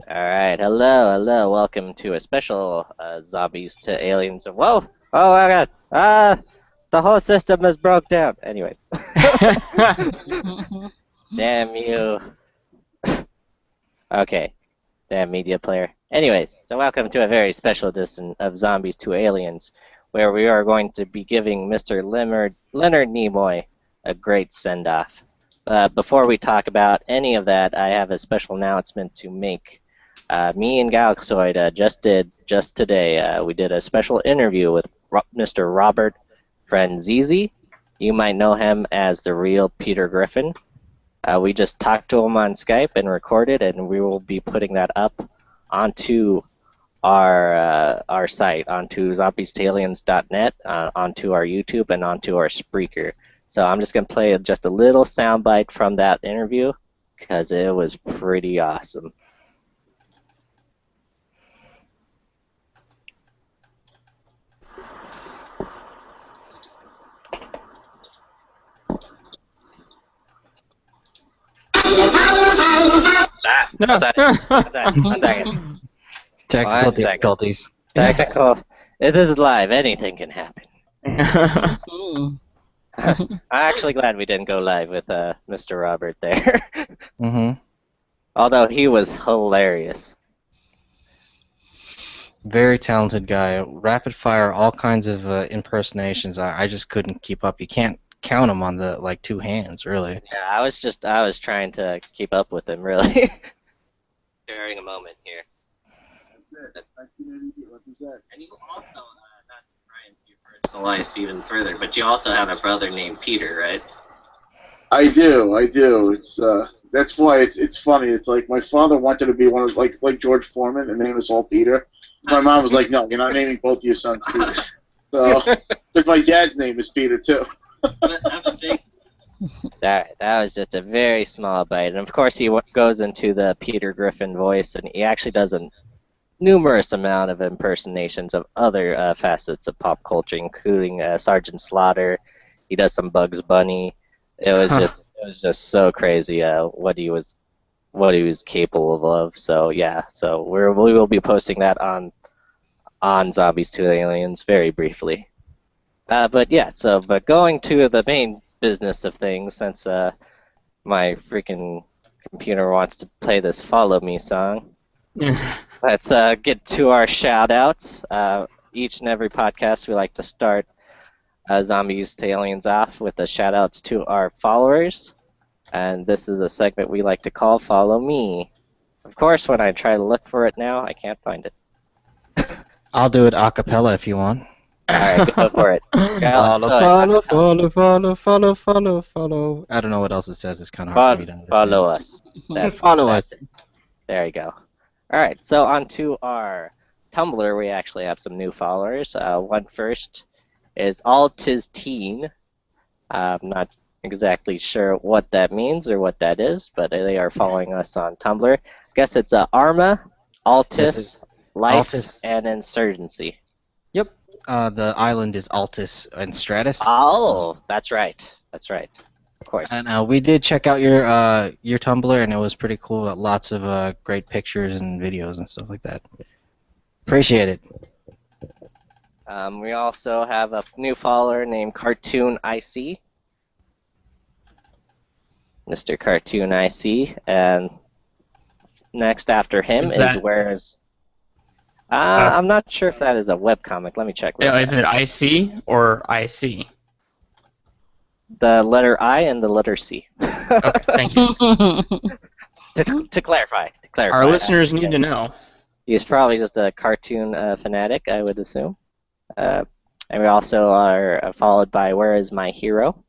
Alright, hello, welcome to a special Zombies to Aliens. Whoa! Oh my god! The whole system is broke down! Anyways. Damn you. Okay. Damn media player. Anyways, so welcome to a very special edition of Zombies2Aliens, where we are going to be giving Mr. Leonard Nimoy a great send-off. Before we talk about any of that, I have a special announcement to make. Me and Galaxoid just today. We did a special interview with Mr. Robert Franzese. You might know him as the real Peter Griffin. We just talked to him on Skype and recorded, and we will be putting that up onto our site, onto zombies2aliens.net, onto our YouTube, and onto our Spreaker. So I'm just going to play just a little soundbite from that interview, because it was pretty awesome. One second. Technical difficulties. Technical. This is live. Anything can happen. I'm actually glad we didn't go live with Mr. Robert there. Although he was hilarious. Very talented guy. Rapid fire, all kinds of impersonations. I just couldn't keep up. You can't count them on the two hands, really. Yeah, I was trying to keep up with him, really. Sharing a moment here. That's it. And you also, not to pry into your personal life even further, but you also have a brother named Peter, right? I do. It's that's why it's funny. It's like my father wanted to be one of like George Foreman and name us all Peter. My mom was like, no, you're not naming both your sons Peter. So, because my dad's name is Peter too. That was just a very small bite, and of course he goes into the Peter Griffin voice, and he actually does a numerous amount of impersonations of other facets of pop culture, including Sergeant Slaughter. He does some Bugs Bunny. It was just so crazy what he was capable of. So yeah, so we will be posting that on Zombies2Aliens very briefly. But yeah, but going to the main business of things, since my freaking computer wants to play this Follow Me song. Let's get to our shout-outs. Each and every podcast we like to start Zombies2Aliens off with the shout-outs to our followers. And this is a segment we like to call Follow Me. Of course, when I try to look for it now, I can't find it. I'll do it a cappella if you want. Alright, go for it. Follow. I don't know what else it says. It's kind of hard for me to understand. Follow us. Follow us. There you go. Alright, so on to our Tumblr, we actually have some new followers. One first is AltisTeen. I'm not exactly sure what that means or what that is, but they are following us on Tumblr. I guess it's Arma, Altis, Life, and Insurgency. Yep. The island is Altis and Stratus. Oh, that's right. That's right. Of course. And we did check out your Tumblr, and it was pretty cool. Lots of great pictures and videos and stuff like that. Appreciate it. We also have a new follower named Cartoon IC. Mr. Cartoon IC, and next after him is Where's. I'm not sure if that is a webcomic. Let me check. Yeah, is it IC or IC? The letter I and the letter C. Okay, thank you. to clarify. Our listeners need to know. He's probably just a cartoon fanatic, I would assume. And we also are followed by Where Is My Hero?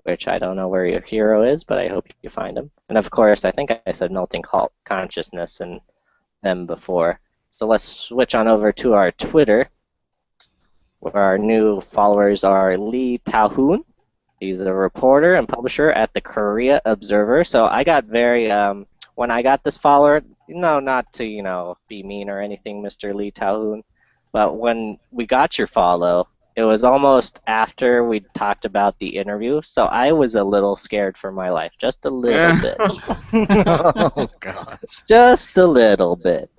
Which I don't know where your hero is, but I hope you find him. And of course, I think I said Melting Consciousness and them before. So let's switch on over to our Twitter, where our new followers are Lee Taohoon. He's a reporter and publisher at the Korea Observer. So I got very, when I got this follower, not to, be mean or anything, Mr. Lee Taohoon, but when we got your follow, it was almost after we talked about the interview, so I was a little scared for my life, just a little bit, Oh gosh. just a little bit.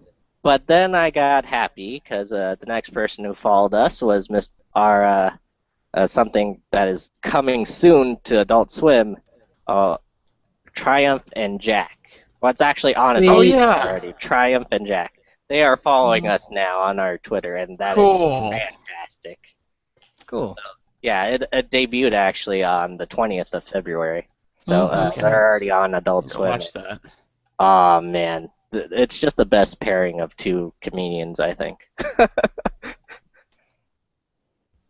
But then I got happy because the next person who followed us was our something that is coming soon to Adult Swim, Triumph and Jack. Well, it's actually on Sweet. Adult Oh, Swim yeah. already. Triumph and Jack. They are following Mhm. us now on our Twitter, and that is Cool. fantastic. Cool. Yeah, it debuted actually on the 20th of February. So Okay. they're already on Adult Go Swim. watch that. Oh man, it's just the best pairing of two comedians, I think.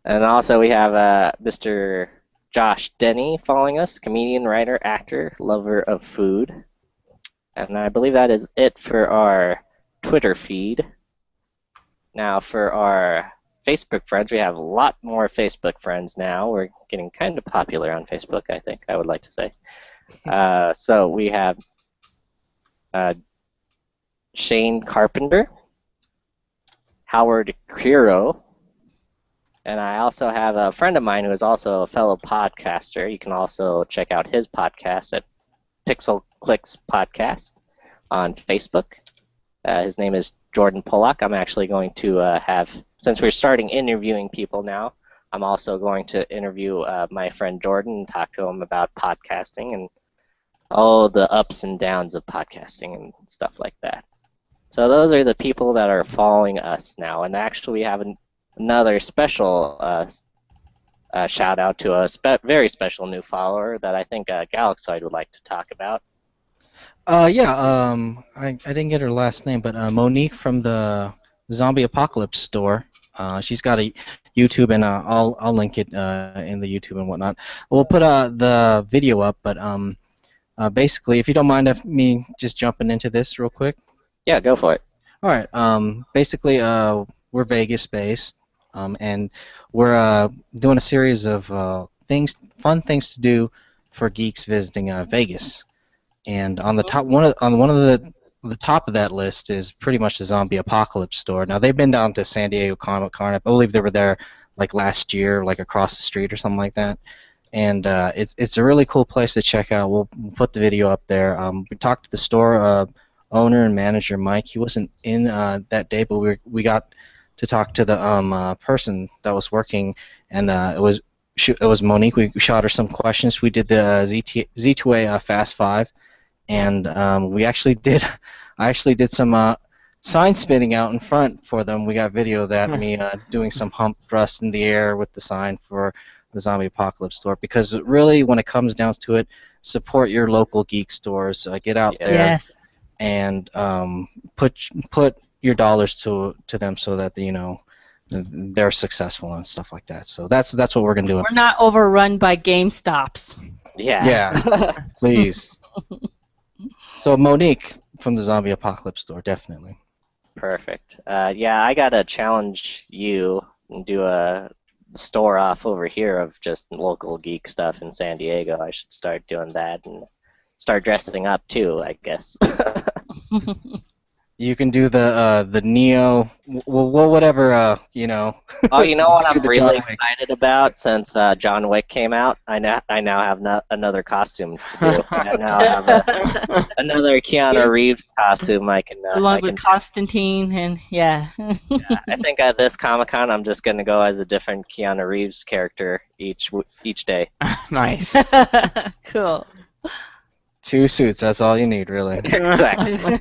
And also we have Mr. Josh Denny following us, comedian, writer, actor, lover of food. And I believe that is it for our Twitter feed. Now for our Facebook friends, we have a lot more Facebook friends now. We're getting kind of popular on Facebook, I think, I would like to say. So we have Shane Carpenter, Howard Criro, and I also have a friend of mine who is also a fellow podcaster. You can also check out his podcast at Pixel Clicks Podcast on Facebook. His name is Jordan Pollock. I'm actually going to since we're starting interviewing people now, I'm also going to interview my friend Jordan and talk to him about podcasting and all the ups and downs of podcasting and stuff like that. So those are the people that are following us now. And actually we have another special shout out to a very special new follower that I think Galaxoid would like to talk about. Yeah, I didn't get her last name, but Monique from the Zombie Apocalypse store. She's got a YouTube, and I'll link it in the YouTube and whatnot. We'll put the video up, but basically, if you don't mind me just jumping into this real quick. Yeah, go for it. All right. Basically, we're Vegas-based, and we're doing a series of fun things to do for geeks visiting Vegas. And on the top, one of the top of that list is pretty much the Zombie Apocalypse store. Now they've been down to San Diego Comic-Con. I believe they were there like last year, like across the street or something like that. And it's a really cool place to check out. We'll put the video up there. We talked to the store owner and manager Mike. He wasn't in that day, but we got to talk to the person that was working, and it was Monique. We shot her some questions. We did the Z2A Fast 5. And I actually did some sign spinning out in front for them. We got video of that, me doing some hump thrust in the air with the sign for the Zombie Apocalypse store. Because really, when it comes down to it, support your local geek stores. Get out there Yes. and put your dollars to them so that they're successful and stuff like that. So that's what we're gonna do. We're not overrun by GameStops. Yeah. Yeah, please. So Monique from the Zombie Apocalypse store, definitely. Perfect. Yeah, I gotta challenge you and do a store off over here of just local geek stuff in San Diego. I should start doing that and start dressing up too, I guess. You can do the Neo, well, whatever, Oh, you know what do I'm the really John Wick. excited about since John Wick came out? I now have another costume to do. I now have another Keanu Reeves costume I can. Along with Constantine and yeah. I think at this Comic-Con I'm just gonna go as a different Keanu Reeves character each day. Nice. Cool. 2 suits, that's all you need, really. Exactly.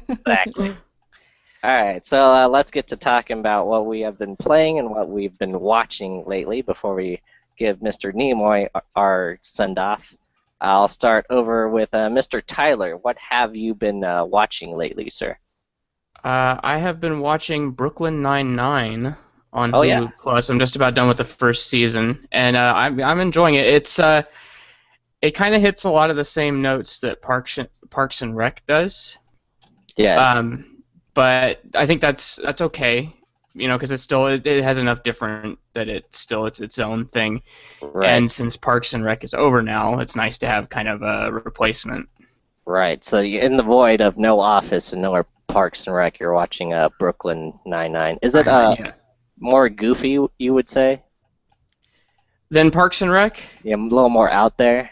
All right, so let's get to talking about what we have been playing and what we've been watching lately before we give Mr. Nimoy our send-off. I'll start over with Mr. Tyler. What have you been watching lately, sir? I have been watching Brooklyn Nine-Nine on Oh, Hulu yeah. Plus. I'm just about done with the first season, and I'm enjoying it. It kind of hits a lot of the same notes that Parks and Rec does. Yes. But I think that's okay, because it has enough different that it's its own thing. Right. And since Parks and Rec is over now, it's nice to have kind of a replacement. Right. So in the void of no Office and no Parks and Rec, you're watching Brooklyn Nine-Nine. Is it Yeah. more goofy, you would say? Then Parks and Rec. Yeah, a little more out there.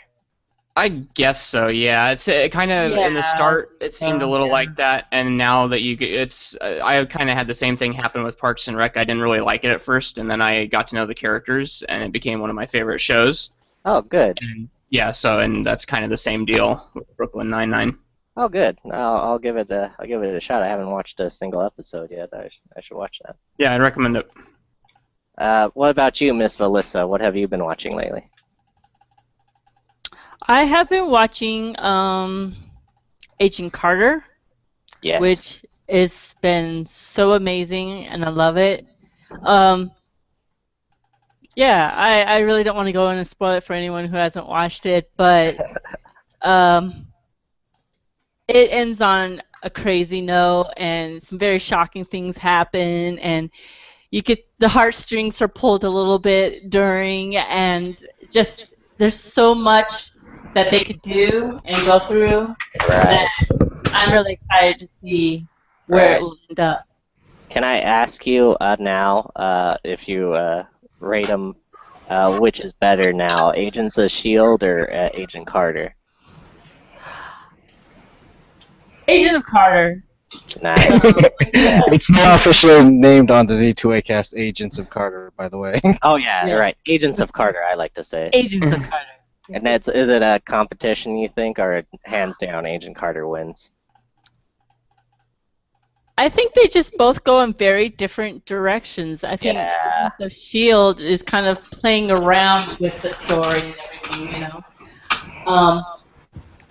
I guess so. Yeah, it's kind of in the Yeah. start it seemed a little Yeah. like that, and now that I kind of had the same thing happen with Parks and Rec. I didn't really like it at first, and then I got to know the characters, and it became one of my favorite shows. Oh, good. And yeah, and that's kind of the same deal with Brooklyn Nine-Nine. Oh, good. I'll give it a shot. I haven't watched a single episode yet. I should watch that. Yeah, I'd recommend it. What about you, Miss Melissa? What have you been watching lately? I have been watching Agent Carter, Yes. which has been so amazing, and I love it. Yeah, I really don't want to go in and spoil it for anyone who hasn't watched it, but it ends on a crazy note, and some very shocking things happen, and you get the heartstrings are pulled a little bit during, and just there's so much that they could do and go through that I'm really excited to see where it will end up. Can I ask you now if you rate them, which is better now, Agents of S.H.I.E.L.D. or Agent Carter? Agent of Carter. Nice. It's now officially named on the Z2A cast Agents of Carter, by the way. Oh yeah, Yeah. right. Agents of Carter, I like to say. Agents of Carter. And is it a competition, you think, or hands down Agent Carter wins? I think they just both go in very different directions. I think Yeah. the Shield is kind of playing around with the story and everything, you know.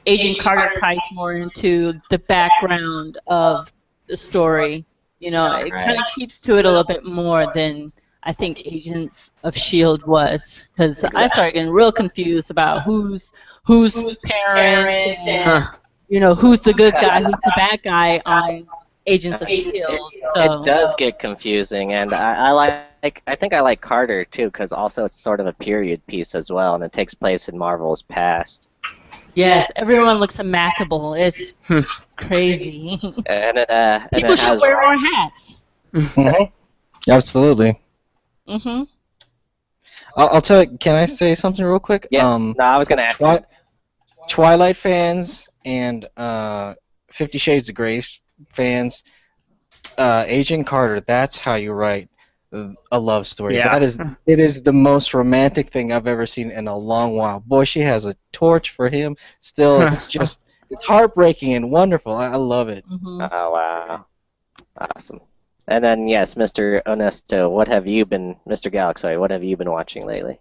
Agent Carter ties more into the background of the story. You know, it kind of keeps to it a little bit more than I think Agents of S.H.I.E.L.D. was, because I started getting real confused about who's parent and you know who's the good guy, who's the bad guy on Agents of S.H.I.E.L.D. So. It does get confusing, and I think I like Carter too, because also it's sort of a period piece as well, and it takes place in Marvel's past. Yes, everyone looks immaculable. It's crazy. And People should wear more hats. Absolutely. Mm-hmm. I'll tell you, can I say something real quick? Yes. No, I was gonna ask. Twilight fans and 50 Shades of Grey fans, Agent Carter, that's how you write a love story. Yeah. It is the most romantic thing I've ever seen in a long while. Boy, she has a torch for him. Still, it's heartbreaking and wonderful. I love it. Mm-hmm. Oh wow, awesome. And then yes, Mr. Onesto, Mr. Galaxoid, what have you been watching lately?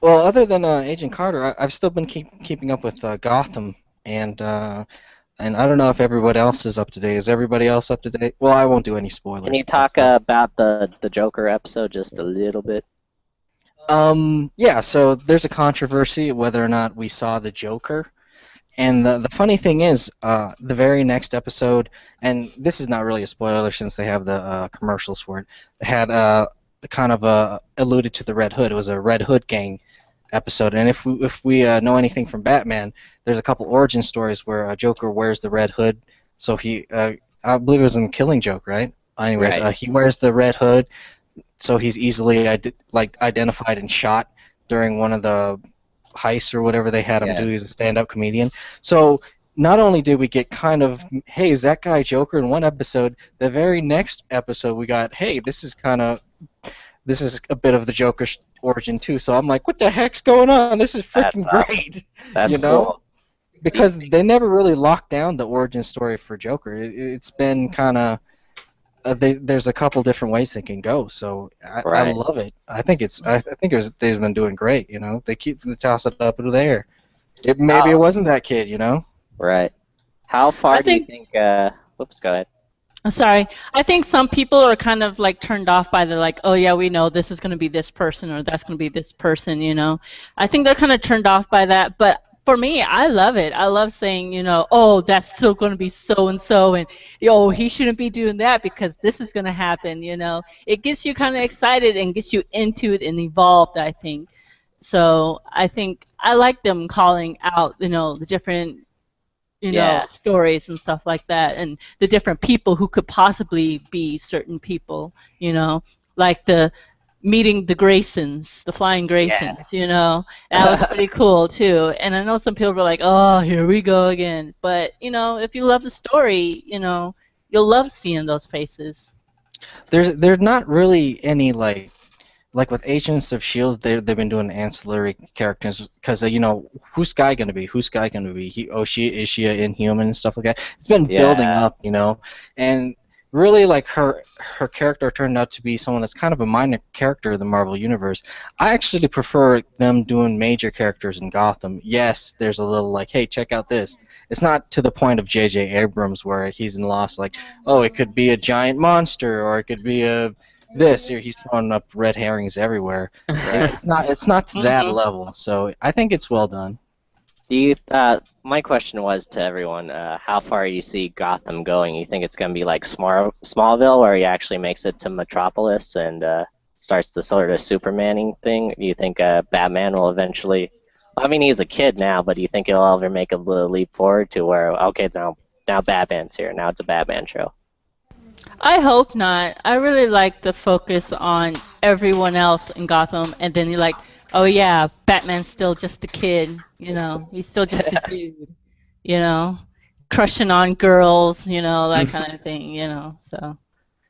Well, other than Agent Carter, I've still been keeping up with Gotham, and I don't know if everybody else is up to date. Is everybody else up to date? Well, I won't do any spoilers. Can you talk about the Joker episode just a little bit? Yeah, so there's a controversy whether or not we saw the Joker. And the funny thing is, the very next episode, and this is not really a spoiler since they have the commercials for it, had kind of alluded to the Red Hood. It was a Red Hood gang episode. And if we know anything from Batman, there's a couple origin stories where Joker wears the Red Hood. So I believe it was in Killing Joke, right? Anyways, Right. he wears the Red Hood, so he's easily identified and shot during one of the heists or whatever they had him do. He's a stand-up comedian. So not only did we get kind of, hey, is that guy Joker in one episode, the very next episode we got, hey, this is a bit of the Joker's origin too. So I'm like, what the heck's going on? This is freaking great. That's you know? cool. Because they never really locked down the origin story for Joker. It's been kind of there's a couple different ways they can go. So I love it. I think they've been doing great. You know, they toss it up into the air. Maybe it wasn't that kid. You know. Right. How far do you think? Whoops. Go ahead. I'm sorry. I think some people are kind of like turned off by the like, oh yeah, we know this is going to be this person or that's going to be this person. You know, I think they're kind of turned off by that. But for me, I love it. I love saying, you know, oh, that's still going to be so and so, and oh, he shouldn't be doing that because this is going to happen. You know, it gets you kind of excited and gets you into it and evolved, I think. So I think I like them calling out, you know, the different, you know, stories and stuff like that, and the different people who could possibly be certain people. You know, like the meeting the Graysons, the flying Graysons. Yes. You know, that was pretty cool too. And I know some people were like, "Oh, here we go again." But you know, if you love the story, you know, you'll love seeing those faces. There's not really any like with Agents of Shield, they've been doing ancillary characters because you know who's Sky gonna be? Who's Sky gonna be? Is she an Inhuman and stuff like that? It's been building Yeah. up, you know, and really like her character turned out to be someone that's kind of a minor character in the Marvel universe. I actually prefer them doing major characters in Gotham. Yes, there's a little like, hey, check out this. It's not to the point of J.J. Abrams where he's in Lost, like, oh, it could be a giant monster or it could be a this or he's throwing up red herrings everywhere. It's not to that Mhm. level. So I think it's well done. My question was to everyone, how far you see Gotham going? You think it's going to be like Smallville, where he actually makes it to Metropolis and starts the sort of Supermaning thing? Do you think Batman will eventually? I mean, he's a kid now, but do you think he'll ever make a little leap forward to where, okay, now Batman's here, now it's a Batman show? I hope not. I really like the focus on everyone else in Gotham, and then you're like, oh yeah, Batman's still just a kid, you know, he's still just a dude, you know, crushing on girls, you know, that kind of thing, you know. So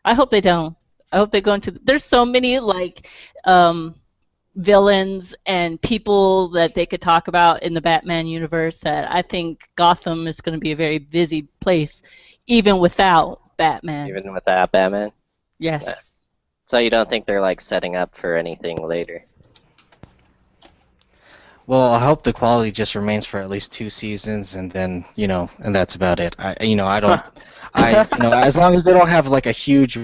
I hope they don't. I hope they go into. There's so many like villains and people that they could talk about in the Batman universe that I think Gotham is going to be a very busy place, even without Batman. Even without Batman? Yes. So you don't think they're like setting up for anything later? Well, I hope the quality just remains for at least 2 seasons, and then and that's about it. I don't, as long as they don't have like a huge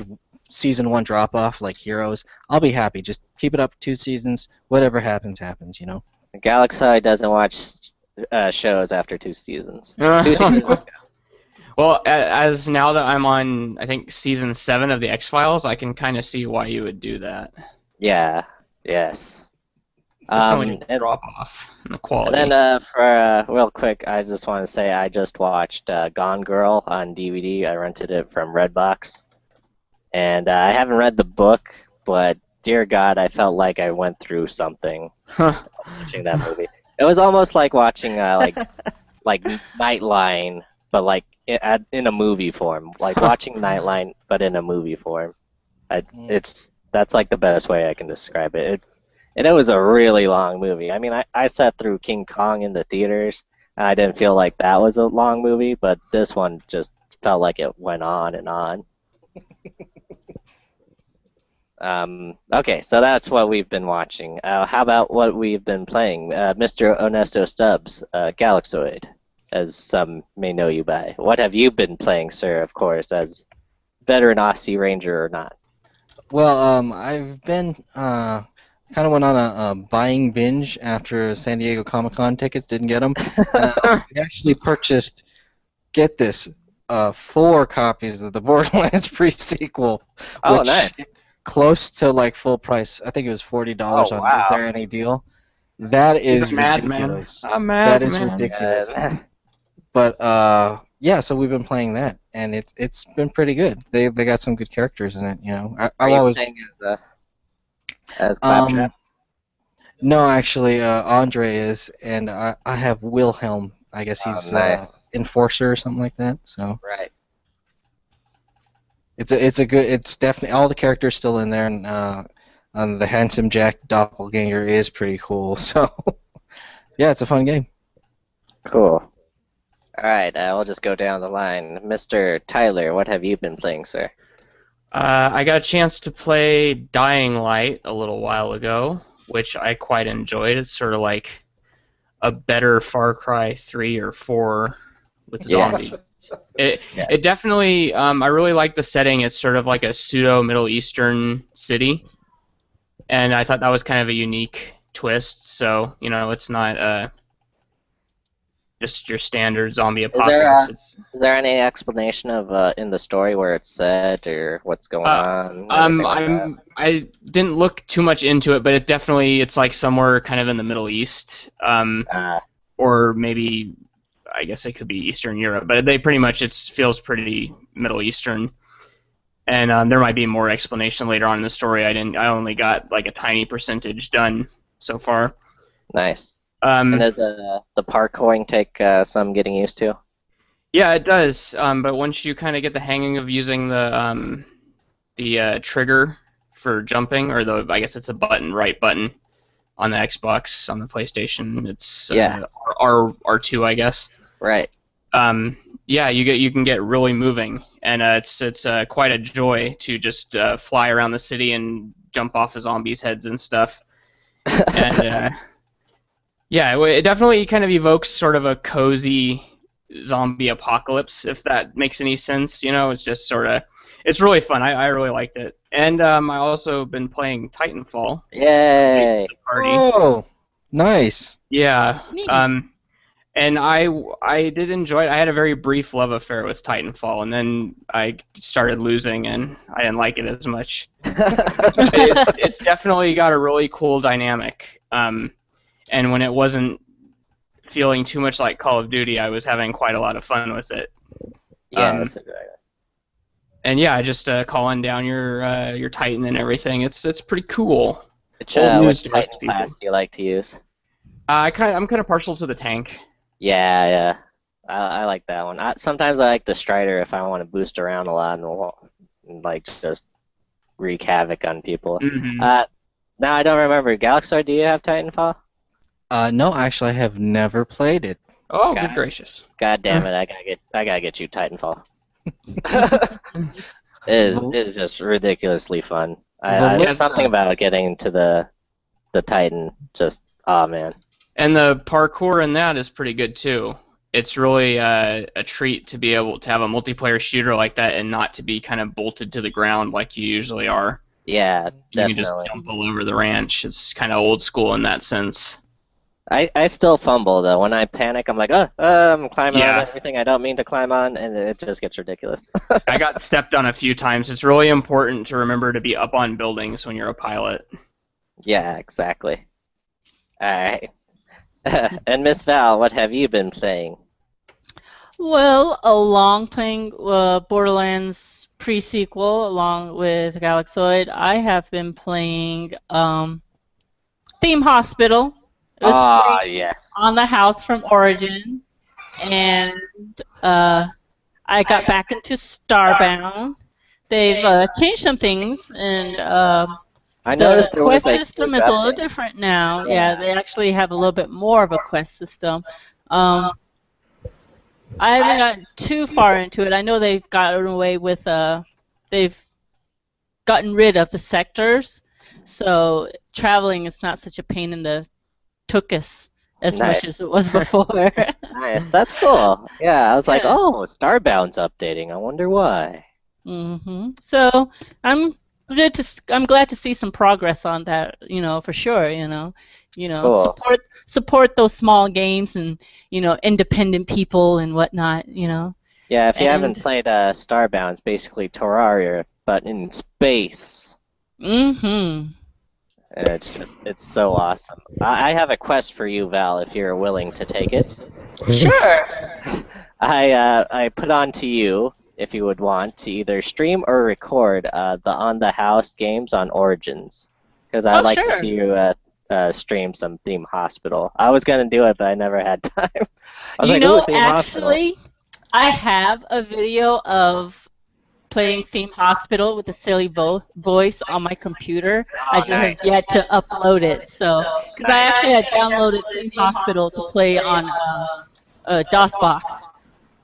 season 1 drop off like Heroes, I'll be happy. Just keep it up 2 seasons. Whatever happens, happens. Galaxoid doesn't watch shows after 2 seasons. 2 seasons. Well, as now that I'm on, I think season 7 of the X-Files, I can kind of see why you would do that. Yeah. Yes. Definitely drop off in the quality. And then for real quick, I just want to say I just watched Gone Girl on DVD. I rented it from Redbox, and I haven't read the book, but dear God, I felt like I went through something watching that movie. It was almost like watching like Nightline, but like in a movie form, like watching Nightline, but in a movie form. That's like the best way I can describe it. And it was a really long movie. I mean, I sat through King Kong in the theaters, and I didn't feel like that was a long movie, but this one just felt like it went on and on. Okay, so that's what we've been watching. How about what we've been playing? Mr. Onesto Stubbs, Galaxoid, as some may know you by. What have you been playing, sir, of course, as veteran Aussie Ranger or not? Well, I've been kind of went on a buying binge after San Diego Comic-Con tickets, didn't get them. I actually purchased, get this, 4 copies of the Borderlands pre-sequel, Oh, which nice. close to like full price. I think it was $40 Oh, on wow. Is There Any Deal? That He's is a madman. ridiculous. A madman. That is ridiculous. But yeah, so we've been playing that, and it's been pretty good. They got some good characters in it. Are I've you always playing as Claptrap? no, actually, Andre is, and I have Wilhelm. I guess he's Nice. enforcer or something like that. So Right. it's definitely all the characters still in there, and the handsome Jack doppelganger is pretty cool. So yeah, it's a fun game. Cool. All right, we'll just go down the line. Mr. Tyler, what have you been playing, sir? I got a chance to play Dying Light a little while ago, which I quite enjoyed. It's sort of like a better Far Cry 3 or 4 with zombies. It definitely, I really like the setting. It's sort of like a pseudo Middle Eastern city, and I thought that was kind of a unique twist. So it's not just your standard zombie apocalypse. Is there any explanation of in the story where it's set or what's going on? I didn't look too much into it, but it's like somewhere kind of in the Middle East, or maybe I guess it could be Eastern Europe, but they pretty much it feels pretty Middle Eastern. And there might be more explanation later on in the story. I only got like a tiny percentage done so far. Nice. And does the parkouring take some getting used to? Yeah, it does. But once you kind of get the hanging of using the trigger for jumping, or I guess it's a right button on the Xbox, on the PlayStation, it's R2, I guess. Right. Yeah, you can get really moving, and it's quite a joy to just fly around the city and jump off of zombies' heads and stuff. And yeah, it definitely kind of evokes sort of a cozy zombie apocalypse, if that makes any sense. It's just sort of, it's really fun. I really liked it, and I also been playing Titanfall. Yay! Party. Oh, nice. Yeah. Neat. And I did enjoy it. I had a very brief love affair with Titanfall, and then I started losing, and I didn't like it as much. It's definitely got a really cool dynamic. And when it wasn't feeling too much like Call of Duty, I was having quite a lot of fun with it. Yeah, that's exactly. And yeah, just calling down your Titan and everything. It's pretty cool. Which Titan class do you like to use? I'm kind of partial to the tank. Yeah. I like that one. Sometimes I like the Strider if I want to boost around a lot and like just wreak havoc on people. Mm-hmm. Now I don't remember. Galaxoid, do you have Titanfall? No, actually, I have never played it. Oh, good gracious! God damn it! I gotta get you Titanfall. It is just ridiculously fun. There's something about getting into the Titan. Just man. And the parkour in that is pretty good too. It's really a treat to be able to have a multiplayer shooter like that and not to be kind of bolted to the ground like you usually are. Yeah, definitely. You can just jump all over the ranch. It's kind of old school in that sense. I still fumble though. When I panic, I'm like, I'm climbing on everything I don't mean to climb on, and it just gets ridiculous. I got stepped on a few times. It's really important to remember to be up on buildings when you're a pilot. Yeah, exactly. All right. And Miss Val, what have you been playing? Well, along playing Borderlands pre-sequel along with Galaxoid, I have been playing Theme Hospital. It was free yes. on the house from Origin, and I got back into Starbound. They've changed some things, and I noticed the quest system is a little different now. Yeah, they actually have a little bit more of a quest system. I haven't gotten too far into it. I know they've gotten away with they've gotten rid of the sectors, so traveling is not such a pain in the tuchus as much as it was before. Nice, that's cool. Yeah, I was like, oh, Starbound's updating. I wonder why. So I'm glad to see some progress on that. For sure. Cool. Support those small games and independent people and whatnot. Yeah, if you haven't played Starbound, it's basically Terraria, but in space. And it's so awesome. I have a quest for you, Val, if you're willing to take it. Sure. I put on to you, if you would want, to either stream or record the On the House games on Origins. Because I'd like to see you stream some Theme Hospital. I was going to do it, but I never had time. Actually, I have a video of playing Theme Hospital with a silly voice on my computer. I just have yet to upload it. So, because I actually had downloaded Theme Hospital to play on DOSBox.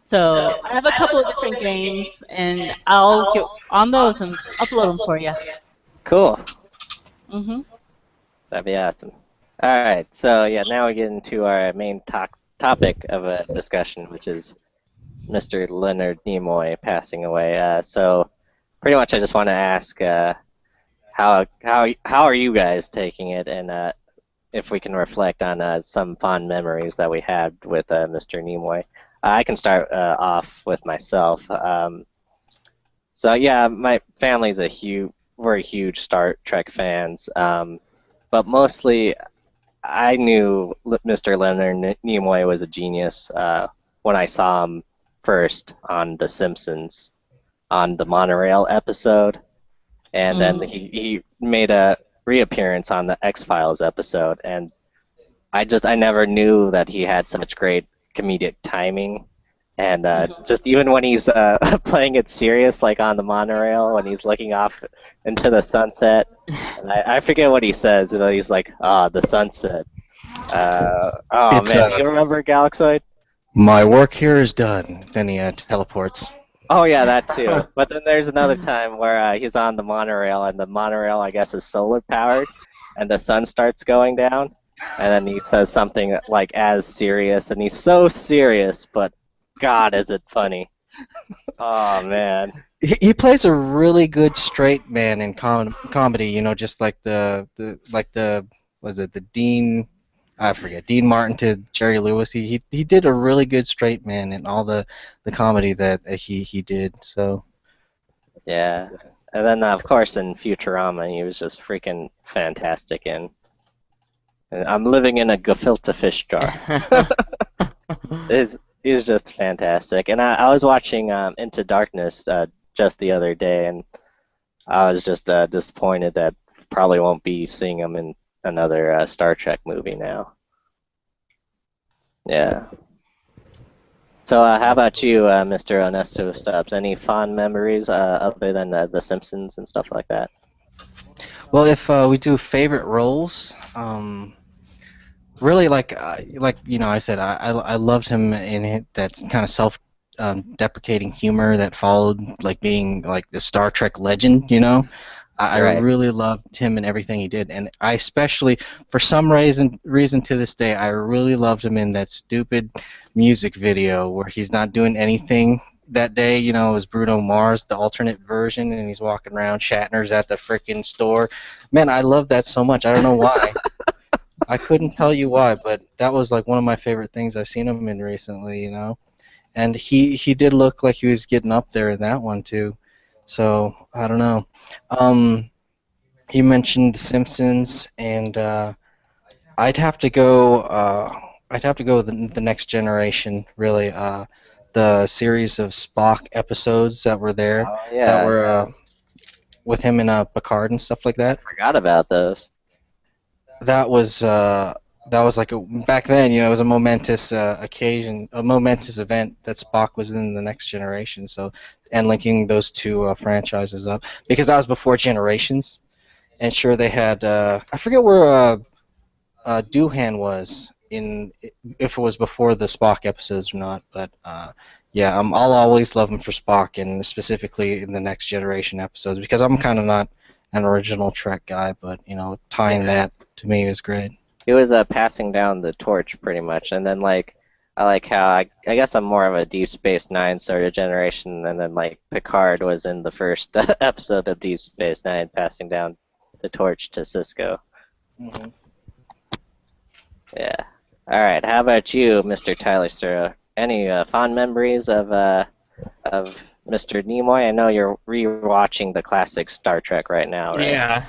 So I have a couple of different games, and I'll get on those and upload them for you. Cool. That'd be awesome. All right. So yeah, now we get into our main topic of a discussion, which is Mr. Leonard Nimoy passing away. So pretty much I just want to ask how are you guys taking it, and if we can reflect on some fond memories that we had with Mr. Nimoy. I can start off with myself. So yeah, my family's very huge Star Trek fans, but mostly I knew Mr. Leonard Nimoy was a genius when I saw him first on The Simpsons. on the monorail episode, and then he made a reappearance on the X-Files episode, and I never knew that he had such great comedic timing. And just even when he's playing it serious, like on the monorail, when he's looking off into the sunset, and I forget what he says. You know, he's like, "Ah, the sunset." Oh It's man, do you remember Galaxoid? my work here is done. Then he teleports. Oh yeah, that too. But then there's another time where he's on the monorail, and the monorail, I guess, is solar powered, and the sun starts going down, and then he says something like as serious, and he's so serious, but God, is it funny? Oh man. He plays a really good straight man in comedy. You know, just like the was it the Dean? I forget Dean Martin to Jerry Lewis. He did a really good straight man in all the comedy that he did. So Yeah. And then of course in Futurama, he was just freaking fantastic in. I'm living in a gefilte fish jar. He's just fantastic. And I was watching Into Darkness just the other day, and I was just disappointed that probably won't be seeing him in another Star Trek movie now. Yeah. So how about you, Mr. Ernesto Stubbs? Any fond memories other than The Simpsons and stuff like that? well, if we do favorite roles, really like you know I said I loved him in that kind of self deprecating humor that followed like being like the Star Trek legend, you know. I Right. really loved him and everything he did, and I especially, for some reason to this day, I really loved him in that stupid music video where he's not doing anything that day. You know, it was Bruno Mars, the alternate version, and he's walking around. Shatner's at the frickin' store. Man, I love that so much. I don't know why. I couldn't tell you why, but that was like one of my favorite things I've seen him in recently. You know, and he did look like he was getting up there in that one too. So I don't know. You mentioned The Simpsons, and I'd have to go. I'd have to go with the Next Generation. Really, the series of Spock episodes that were there, Oh that yeah, were with him and Picard and stuff like that. forgot about those. That was like back then. You know, it was a momentous occasion, a momentous event that Spock was in the Next Generation. So, and linking those two franchises up, because that was before Generations. And sure, they had I forget where Doohan was in, if it was before the Spock episodes or not, but yeah, I'll always love him for Spock, and specifically in the Next Generation episodes, because I'm kind of not an original Trek guy, but you know, tying that to me is great. He was passing down the torch pretty much, and then like I like how I guess I'm more of a Deep Space Nine sort of generation, and then like Picard was in the first episode of Deep Space Nine, passing down the torch to Cisco. Mm-hmm. Yeah. All right. How about you, Mr. Tyler Sturrow? Any fond memories of Mr. Nimoy? I know you're rewatching the classic Star Trek right now, right? Yeah.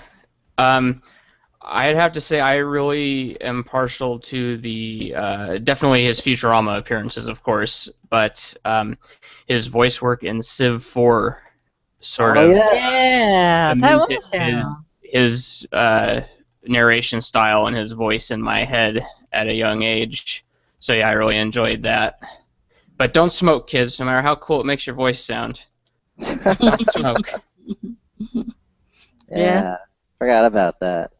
I'd have to say I really am partial to the definitely his Futurama appearances, of course, but his voice work in Civ 4 sort of Yeah, that was cemented his narration style and his voice in my head at a young age. So yeah, I really enjoyed that. But don't smoke, kids, no matter how cool it makes your voice sound. Don't smoke. Yeah. Forgot about that.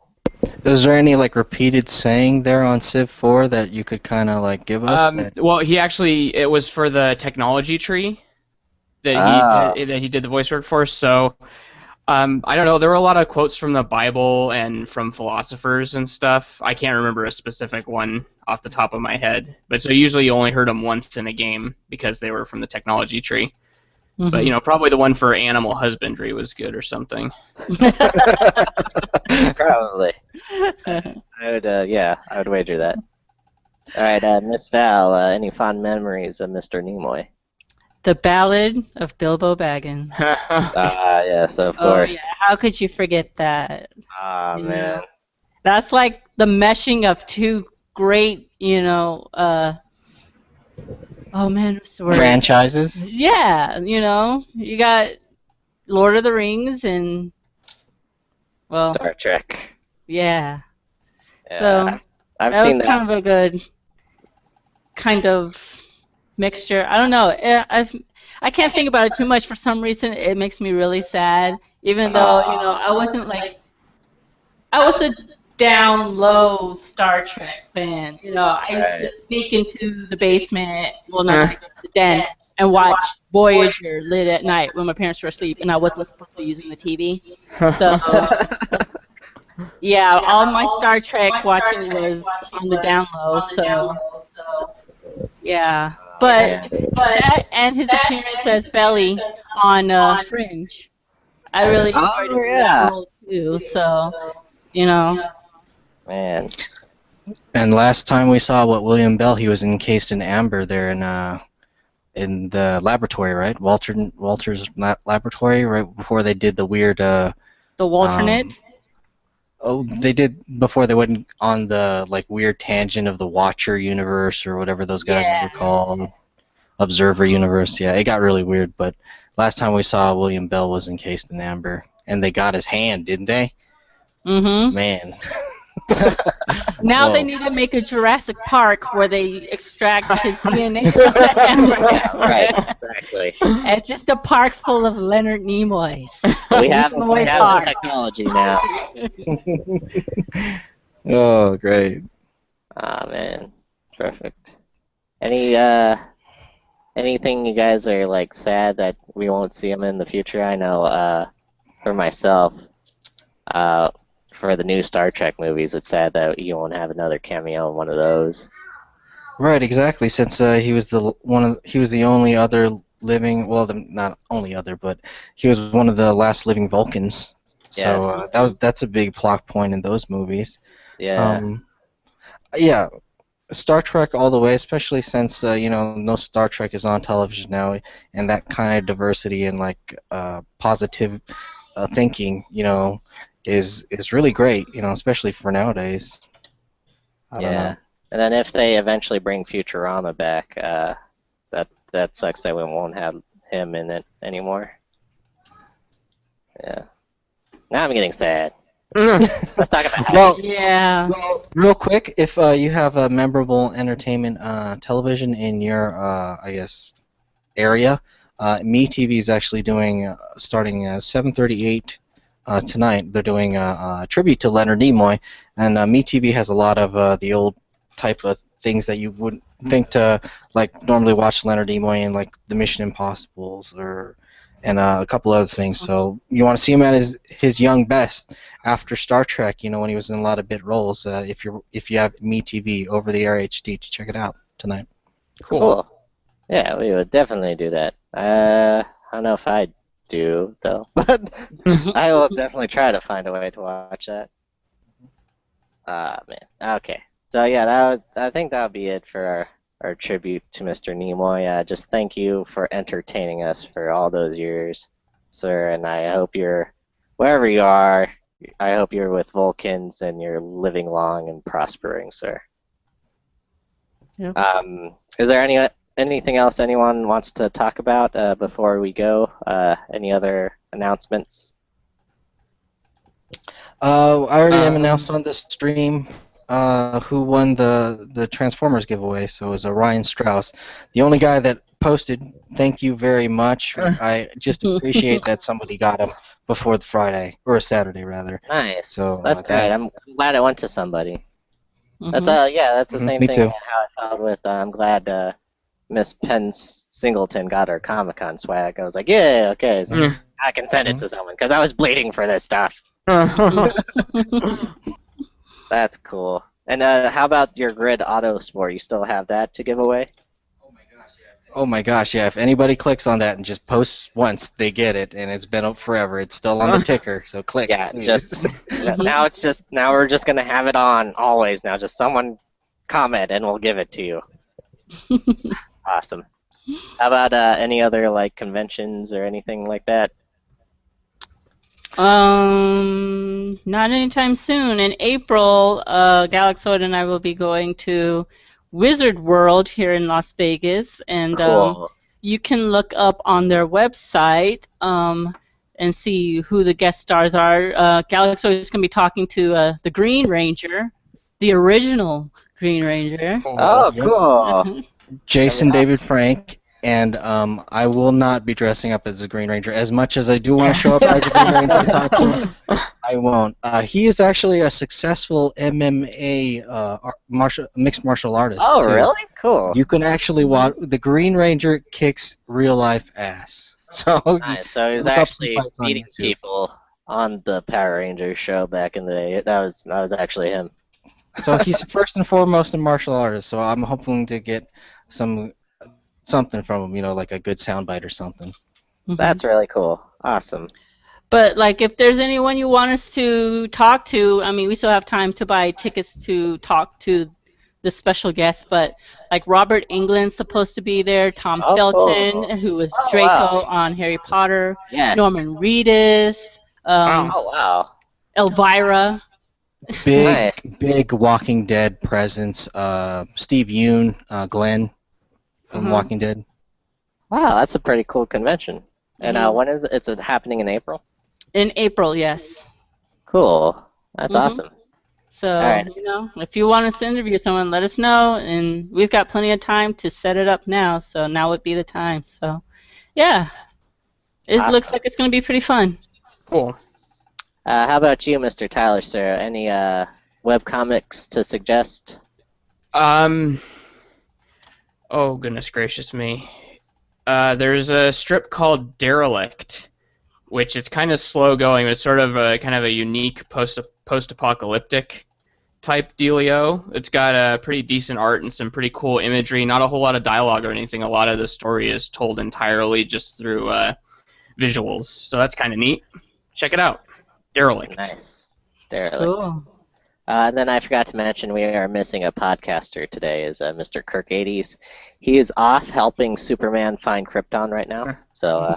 Was there any like repeated saying there on Civ 4 that you could kind of like give us? Well, it was for the technology tree that he did the voice work for. So I don't know. There were a lot of quotes from the Bible and from philosophers and stuff. I can't remember a specific one off the top of my head. But so usually you only heard them once in a game because they were from the technology tree. Mm-hmm. But you know, probably the one for animal husbandry was good or something. Probably. I would wager that. All right, Miss Val, any fond memories of Mr. Nimoy? The Ballad of Bilbo Baggins. Yes, of Oh course. yeah, how could you forget that? Ah, You man. know, that's like the meshing of two great, oh man, what's the word? Franchises? Yeah, you got Lord of the Rings and, well, Star Trek. yeah. Yeah, So I've that seen was that. kind of a good kind of mixture. I don't know. I can't think about it too much. For some reason, it makes me really sad. Even though, I wasn't like, I was a down low Star Trek fan. I used to Right. sneak into the basement, well, not the basement, the den, and watch Voyager lit at night when my parents were asleep, and I wasn't supposed to be using the TV. So, yeah, all my Star Trek watching was on the down low. So, yeah. But Yeah. that and his appearance as Belly on Fringe, I really enjoyed Oh him in that yeah, role too. So, you know. man. And last time we saw William Bell, he was encased in amber there in the laboratory, right? Walter's laboratory, right before they did the weird. The Walternet. Oh, they did before they went on the like weird tangent of the Watcher universe or whatever those guys Yeah. were called. Observer universe. Yeah, it got really weird. But last time we saw William Bell was encased in amber, and they got his hand, didn't they? Mm-hmm. Man. Now Whoa. they need to make a Jurassic Park where they extract his DNA from the amber. Right, exactly. It's just a park full of Leonard Nimoys. We have Nimoy the Park. technology now. Oh, great. Ah man, perfect. Anything you guys are like sad that we won't see him in the future? I know, for myself, for the new Star Trek movies, it's sad that you won't have another cameo in one of those. Right, exactly. Since he was the only other living, well, not only other, but he was one of the last living Vulcans. So that's a big plot point in those movies. Yeah. Yeah, Star Trek all the way, especially since no Star Trek is on television now, and that kind of diversity and like positive thinking, is really great, especially for nowadays. I don't know. And then if they eventually bring Futurama back, that sucks that we won't have him in it anymore. Yeah. Now I'm getting sad. Let's talk about Well, Yeah. well, real quick, if you have a memorable entertainment television in your, I guess, area, MeTV is actually doing, starting 7:38 tonight, they're doing a tribute to Leonard Nimoy, and MeTV has a lot of the old type of things that you wouldn't think to like normally watch Leonard Nimoy in, like the Mission Impossibles and a couple other things. So you want to see him at his young best after Star Trek, when he was in a lot of bit roles. If you have MeTV over the air HD, to check it out tonight. Cool. Yeah, we would definitely do that. I don't know if I do though, but I will definitely try to find a way to watch that. Man. Okay. So yeah, I think that would be it for our tribute to Mr. Nimoy. Just thank you for entertaining us for all those years, sir. And I hope wherever you are, I hope you're with Vulcans and you're living long and prospering, sir. Yep. Is there anything else anyone wants to talk about before we go? Any other announcements? I already am announced on this stream who won the Transformers giveaway, so it was Ryan Strauss. The only guy that posted, thank you very much. I just appreciate that somebody got him before the Friday, or Saturday rather. Nice. So that's great. I'm glad it went to somebody. Mhm. That's the same Me thing too. how I felt with I'm glad Miss Penn Singleton got her Comic-Con swag. I was like, yeah, okay, so I can send it to someone because I was bleeding for this stuff. That's cool. And how about your Grid Auto Sport? You still have that to give away? Oh my gosh, yeah. If anybody clicks on that and just posts once, they get it, and it's been up forever. It's still on the ticker, so click. Yeah, now we're just gonna have it on always. Now, just someone comment and we'll give it to you. Awesome. How about any other like conventions or anything like that? Not anytime soon. In April, Galaxoid and I will be going to Wizard World here in Las Vegas, and Cool. you can look up on their website. and see who the guest stars are. Galaxoid is going to be talking to the Green Ranger, the original Green Ranger. Oh, Yep. cool. Jason David Frank, and I will not be dressing up as a Green Ranger. As much as I do want to show up as a Green Ranger to talk to him, I won't. He is actually a successful MMA mixed martial artist. Oh, too. really? Cool. You can actually watch the Green Ranger kicks real life ass. So Nice. So he was look up some actually fights on beating YouTube. people on the Power Rangers show back in the day. That was actually him. So he's first and foremost a martial artist. So I'm hoping to get something from him, like a good soundbite or something. That's really cool. Awesome. But like, if there's anyone you want us to talk to, I mean, we still have time to buy tickets to talk to the special guests. But like Robert Englund's supposed to be there, Tom Oh, Felton, cool. who was Oh, Draco wow. on Harry Potter, Yes. Norman Reedus, Oh, wow. Elvira. Nice. Big Walking Dead presence. Steve Yeun, Glenn from Walking Dead. Wow, that's a pretty cool convention. And when is it? It's happening in April? In April, yes. Cool. That's awesome. So, All right. if you want us to interview someone, let us know, and we've got plenty of time to set it up now, so now would be the time. So, yeah. It looks like it's going to be pretty fun. Cool. How about you, Mr. Tyler, sir? Any webcomics to suggest? Oh, goodness gracious me. There's a strip called Derelict, which it's kind of slow going. It's sort of kind of a unique post-apocalyptic type dealio. It's got pretty decent art and some pretty cool imagery. Not a whole lot of dialogue or anything. A lot of the story is told entirely just through visuals. So that's kind of neat. Check it out. Derelict. Nice. Derelict. Cool. And then I forgot to mention we are missing a podcaster today, is Mr. Kirk 80s. He is off helping Superman find Krypton right now, so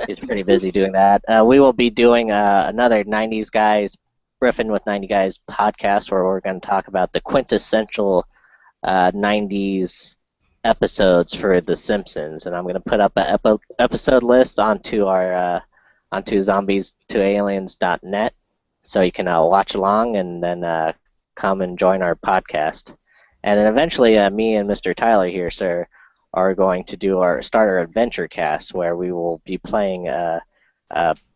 he's pretty busy doing that. We will be doing another 90s Guys, Griffin with 90 Guys podcast where we're going to talk about the quintessential 90s episodes for The Simpsons, and I'm going to put up an episode list onto our onto Zombies2Aliens.net. So you can watch along and then come and join our podcast. And then eventually me and Mr. Tyler here, sir, are going to start our adventure cast where we will be playing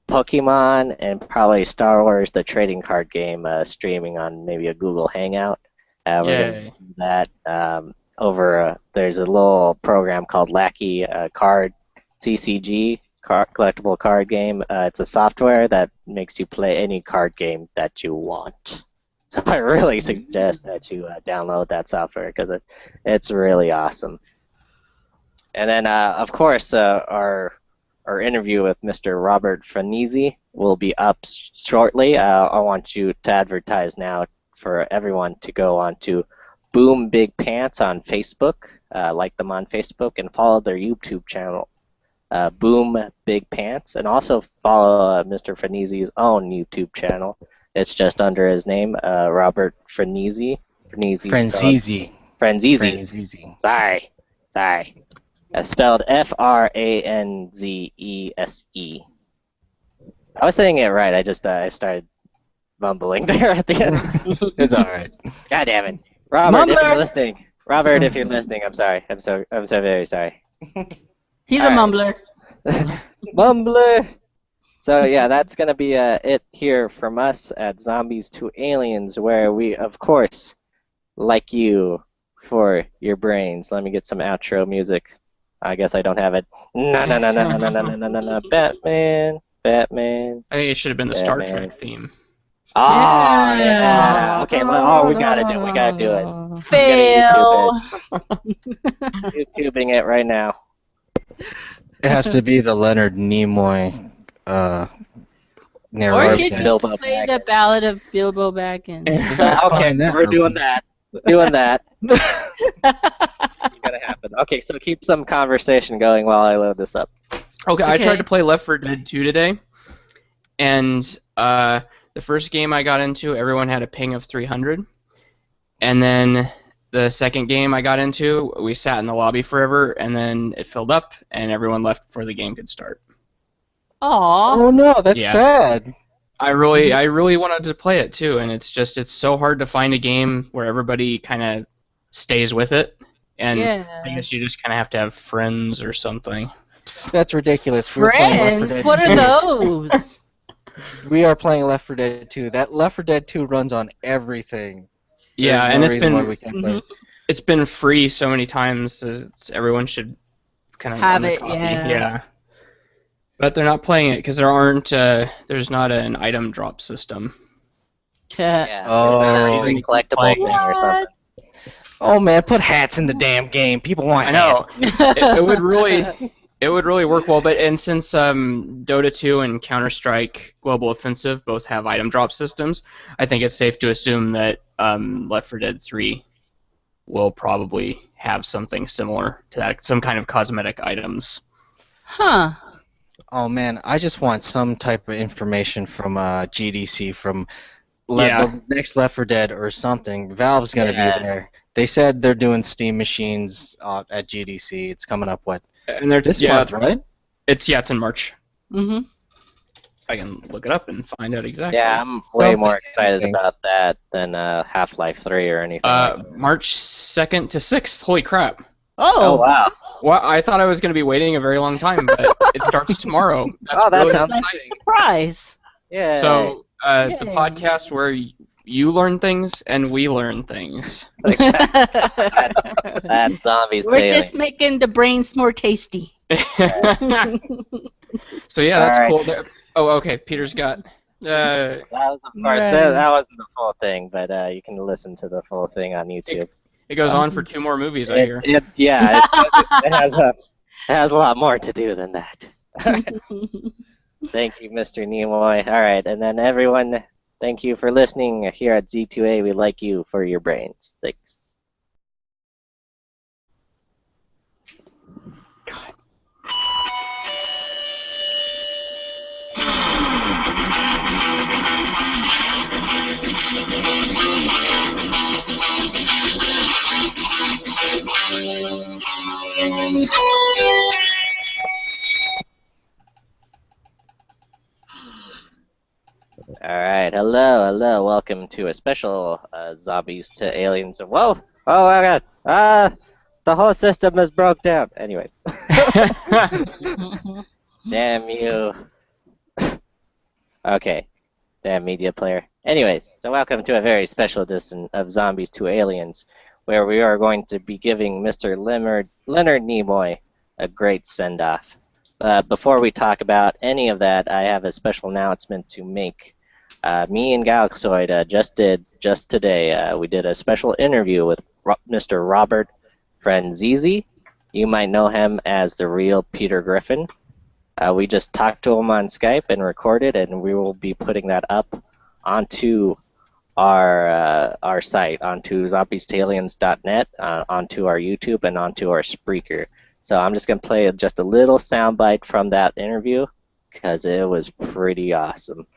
Pokemon and probably Star Wars, the trading card game, streaming on maybe a Google Hangout. We're going to do that over, there's a little program called Lackey Card CCG. Collectible card game. It's a software that makes you play any card game that you want. So I really suggest that you download that software because it's really awesome. And then, of course, our interview with Mr. Robert Franisi will be up shortly. I want you to advertise now for everyone to go on to Boom Big Pants on Facebook, like them on Facebook, and follow their YouTube channel. Boom Big Pants, and also follow Mr. Franisi's own YouTube channel. It's just under his name, Robert Franisi. Franzese. Sorry. Spelled Franzese. I was saying it right. I started mumbling there at the end. It's all right. God damn it, Robert! If you're listening, I'm sorry. I'm so very sorry. He's a mumbler. Mumbler! So yeah, that's going to be it here from us at Zombies2Aliens, where we, of course, like you for your brains. Let me get some outro music. I guess I don't have it. No, Batman. I think it should have been the Star Trek theme. Oh, yeah. Okay, we got to do it. Fail! YouTubing it right now. It has to be the Leonard Nimoy Or narration. you just play the Ballad of Bilbo Baggins. Okay, we're doing that. It's gonna happen. Okay, so keep some conversation going while I load this up. Okay, I tried to play Left 4 Dead 2 today, and the first game I got into, everyone had a ping of 300, and then the second game I got into, we sat in the lobby forever, and then it filled up, and everyone left before the game could start. Aw. Oh no, that's Yeah. sad. I really wanted to play it too, and it's so hard to find a game where everybody kind of stays with it, and I Yeah. guess you just kind of have to have friends or something. That's ridiculous. We were playing Left 4 Friends? Dead What 2. are those? We are playing Left 4 Dead 2. That Left 4 Dead 2 runs on everything. Yeah, There's and no reason why we can't play it. it's been free so many times. Everyone should kind of Have own a it, copy. yeah. But they're not playing it because there's not an item drop system. Yeah, Oh. there's not a Reason free to keep collectible playing. thing or something. Oh man, put hats in the damn game. People want I know. hats. it would really work well, and since Dota 2 and Counter-Strike Global Offensive both have item drop systems, I think it's safe to assume that Left 4 Dead 3 will probably have something similar to that, some kind of cosmetic items. Huh. Oh man, I just want some type of information from GDC from Yeah. the next Left 4 Dead or something. Valve's gonna Yeah. be there. They said they're doing Steam machines at GDC. It's coming up And they're this month, right? It's in March. Mhm. I can look it up and find out exactly. Yeah, I'm way Something, more excited anything. about that than Half-Life 3 or anything. like that. March 2nd to 6th. Holy crap. Oh, wow. Well, I thought I was going to be waiting a very long time, but it starts tomorrow. That's Oh, that really sounds- exciting. Surprise. Yeah. So, the Yay. podcast where you learn things and we learn things. That's Zombies We're Daily. just making the brains more tasty. So yeah, that's All right. cool. Oh, okay. Peter's got. That was, of course, Right. that wasn't the full thing, but you can listen to the full thing on YouTube. It goes on for 2 more movies, I hear. It has a lot more to do than that. Thank you, Mr. Nimoy. All right, and then everyone, thank you for listening here at Z2A. We like you for your brains. Thanks. All right, hello, welcome to a special Zombies2Aliens. Whoa, oh my God, the whole system is broke down. Anyways, damn you. Okay, damn media player. Anyways, so welcome to a very special edition of Zombies2Aliens, where we are going to be giving Mr. Leonard Nimoy a great send-off. Before we talk about any of that, I have a special announcement to make. Me and Galaxoid just today, we did a special interview with Mr. Robert Franzese. You might know him as the real Peter Griffin. We just talked to him on Skype and recorded, and we will be putting that up onto our site, onto zombies2aliens.net, onto our YouTube, and onto our Spreaker. So I'm just going to play just a little soundbite from that interview because it was pretty awesome.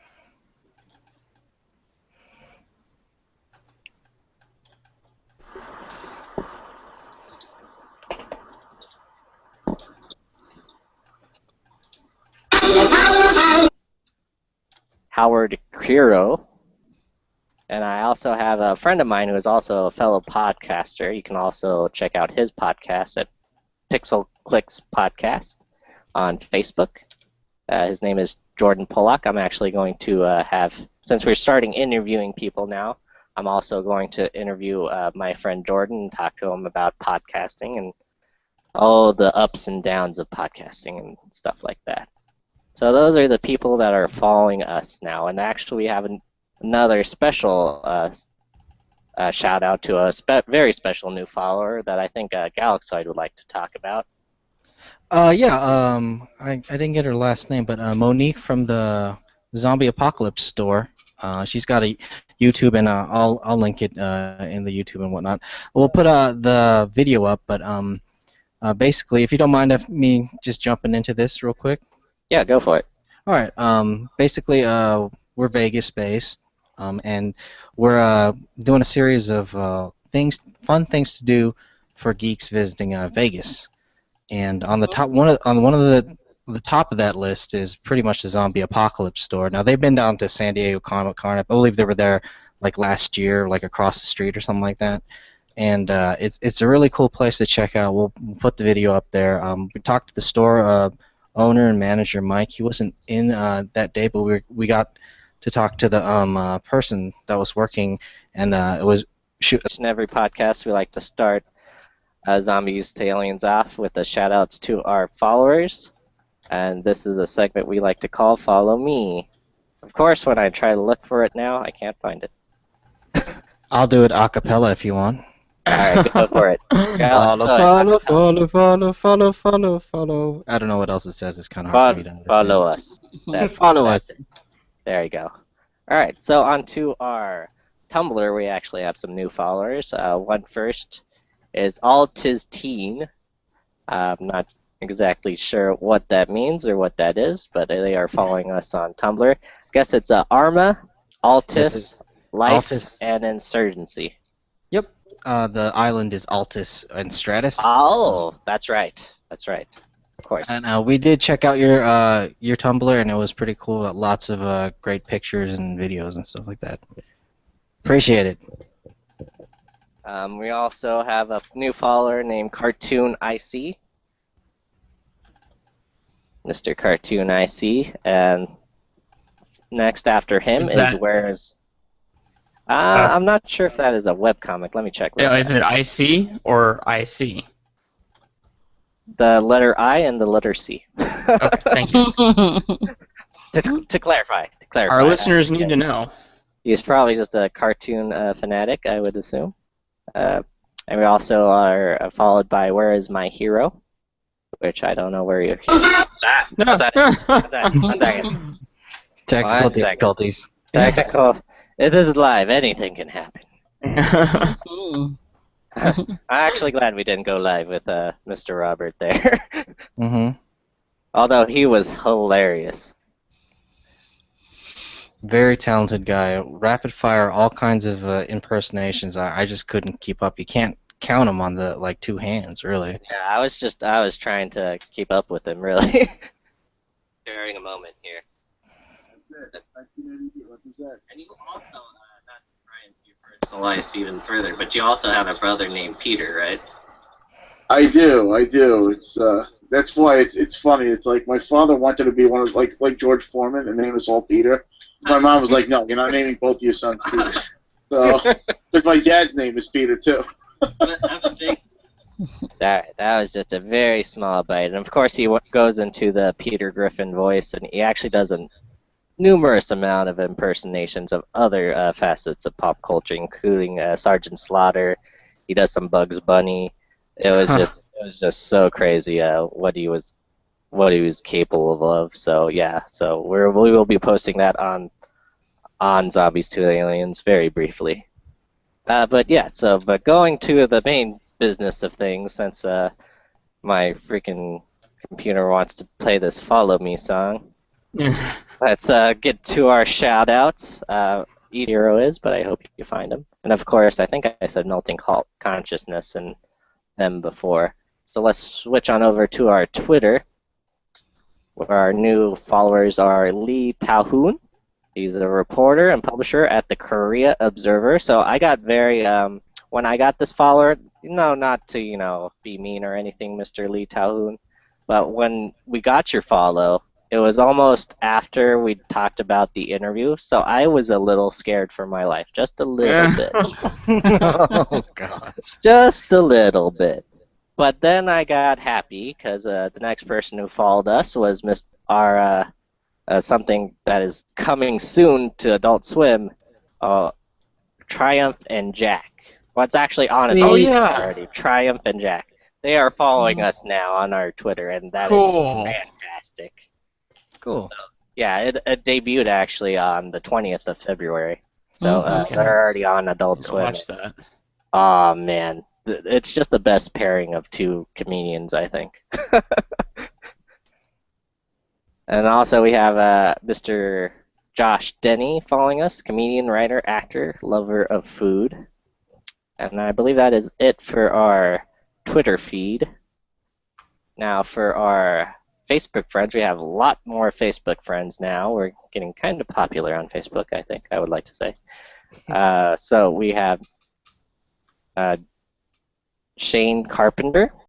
Howard Kiro. And I also have a friend of mine who is also a fellow podcaster. You can also check out his podcast at Pixel Clicks Podcast on Facebook. His name is Jordan Pollock. I'm actually going to since we're starting interviewing people now, I'm also going to interview my friend Jordan and talk to him about podcasting and all the ups and downs of podcasting and stuff like that. So those are the people that are following us now. And actually we have another special shout out to a very special new follower that I think Galaxoid would like to talk about. I didn't get her last name, but Monique from the Zombie Apocalypse store. She's got a YouTube, and I'll link it in the YouTube and whatnot. We'll put the video up, but basically, if you don't mind me just jumping into this real quick. Yeah, go for it. All right. Basically, we're Vegas-based, and we're doing a series of fun things to do for geeks visiting Vegas. And on the top, one of the top of that list is pretty much the Zombie Apocalypse store. Now they've been down to San Diego Comic Con. I believe they were there like last year, like across the street or something like that. And it's a really cool place to check out. We'll put the video up there. We talked to the store owner and manager Mike. He wasn't in that day, but we got to talk to the person that was working, and it was shoot. In every podcast, we like to start Zombies to Aliens off with the shout outs to our followers. And this is a segment we like to call Follow Me. Of course, when I try to look for it now, I can't find it. I'll do it a cappella if you want. Alright, go for it. Follow. I don't know what else it says. It's kind of hard for me to understand. Follow us. Follow us. There you go. Alright, so on to our Tumblr, we actually have some new followers. One first is AltisTeen. I'm not exactly sure what that means or what that is, but they are following us on Tumblr. I guess it's Arma, Altis, Life, Altis. and Insurgency. Yep. The island is Altis and Stratus. Oh, that's right. That's right. Of course. And we did check out your Tumblr, and it was pretty cool. Lots of great pictures and videos and stuff like that. Appreciate it. We also have a new follower named Cartoon IC. Mr. Cartoon IC. And next after him is Where's... I'm not sure if that is a webcomic. Let me check. Yeah, is it IC or IC? The letter I and the letter C. Okay, thank you. To clarify. Our listeners need to know. He's probably just a cartoon fanatic, I would assume. And we also are followed by Where Is My Hero? Which I don't know where you're... One second. Technical difficulties. Technical. This is live. Anything can happen. I'm actually glad we didn't go live with Mr. Robert there. Although he was hilarious. Very talented guy. Rapid fire, all kinds of impersonations. I just couldn't keep up. You can't count them on the two hands, really. Yeah, I was trying to keep up with him, really. Sharing a moment here. And you also, not to pry into your personal life even further, but you also have a brother named Peter, right? I do. It's that's why it's funny. It's like my father wanted to be one of like George Foreman, and name is all Peter. My mom was like, "No, you're not naming both your sons Peter." So, because my dad's name is Peter too. That was just a very small bite, and of course he goes into the Peter Griffin voice, and he actually does a numerous amount of impersonations of other facets of pop culture, including Sergeant Slaughter. He does some Bugs Bunny. It was just so crazy what he was capable of. So yeah, so we will be posting that on Zombies2Aliens very briefly. But yeah, but going to the main business of things, since my freaking computer wants to play this "Follow Me" song. Let's get to our shout-outs. Hero is, but I hope you find him. And of course, I think I said Melting Consciousness and them before. So let's switch on over to our Twitter, where our new followers are Lee Taohoon. He's a reporter and publisher at the Korea Observer. So I got very, when I got this follower, not to, be mean or anything, Mr. Lee Taohoon, but when we got your follow, it was almost after we talked about the interview, so I was a little scared for my life, just a little bit. Oh, gosh. Just a little bit. But then I got happy, because the next person who followed us was our something that is coming soon to Adult Swim, Triumph and Jack. Well, it's actually on Adult Swim already, Triumph and Jack. They are following us now on our Twitter, and that is fantastic. Cool. So, yeah, it debuted actually on the 20th of February. So they're already on Adult Swim. Watch that. Oh man, it's just the best pairing of two comedians, I think. And also we have Mr. Josh Denny following us, comedian, writer, actor, lover of food. And I believe that is it for our Twitter feed. Now for our Facebook friends. We have a lot more Facebook friends now. We're getting kind of popular on Facebook, I think, I would like to say. So we have Shane Carpenter,